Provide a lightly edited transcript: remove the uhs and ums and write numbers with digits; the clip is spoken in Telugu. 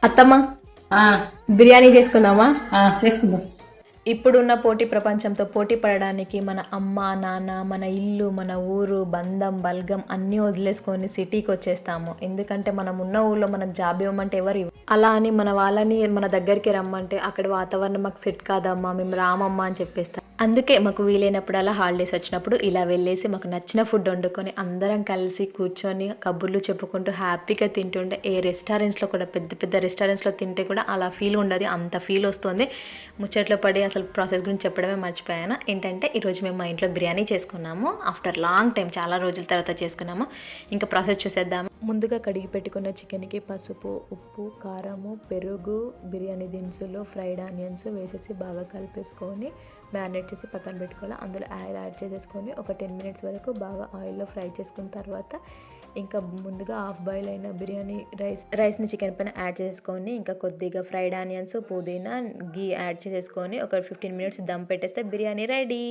అత్తమ్మ ఆ, బిర్యానీ చేసుకుందామా? చేసుకుందాం. ఇప్పుడున్న పోటీ ప్రపంచంతో పోటీ పడడానికి మన అమ్మ నాన్న, మన ఇల్లు, మన ఊరు, బంధం బల్గం అన్నీ వదిలేసుకొని సిటీకి వచ్చేస్తాము. ఎందుకంటే మనం ఉన్న ఊళ్ళో మనకు జాబ్ ఇవ్వమంటే ఎవరు ఇవ్వరు. అలా అని మన వాళ్ళని మన దగ్గరికి రమ్మంటే అక్కడ వాతావరణం మాకు సెట్ కాదమ్మా, మేము రామమ్మా అని చెప్పేస్తాం. అందుకే మాకు వీలైనప్పుడల్లా హాలిడేస్ వచ్చినప్పుడు ఇలా వెళ్ళేసి మాకు నచ్చిన ఫుడ్ వండుకొని అందరం కలిసి కూర్చొని కబుర్లు చెప్పుకుంటూ హ్యాపీగా తింటుంటే, ఏ రెస్టారెంట్స్లో కూడా పెద్ద పెద్ద రెస్టారెంట్స్లో తింటే కూడా అలా ఫీల్ ఉండదు, అంత ఫీల్ వస్తుంది. ముచ్చట్లో పడి అసలు ప్రాసెస్ గురించి చెప్పడమే మర్చిపోయాను. ఏంటంటే ఈరోజు మేము మా ఇంట్లో బిర్యానీ చేసుకున్నాము. ఆఫ్టర్ లాంగ్ టైం, చాలా రోజుల తర్వాత చేసుకున్నాము. ఇంకా ప్రాసెస్ చూసేద్దాము. ముందుగా కడిగి పెట్టుకున్న చికెన్కి పసుపు, ఉప్పు, కారము, పెరుగు, బిర్యానీ దినుసులు, ఫ్రైడ్ ఆనియన్స్ వేసేసి బాగా కలిపేసుకొని మ్యారినేట్ చేసి పక్కన పెట్టుకోవాలి. అందులో ఆయిల్ యాడ్ చేసేసుకొని ఒక 10 మినిట్స్ వరకు బాగా ఆయిల్లో ఫ్రై చేసుకున్న తర్వాత ఇంకా ముందుగా హాఫ్ బాయిల్ అయిన బిర్యానీ రైస్ని చికెన్ పైన యాడ్ చేసుకొని ఇంకా కొద్దిగా ఫ్రైడ్ ఆనియన్స్, పుదీనా, గీ యాడ్ చేసేసుకొని ఒక 15 మినిట్స్ దమ్ పెట్టేస్తే బిర్యానీ రెడీ.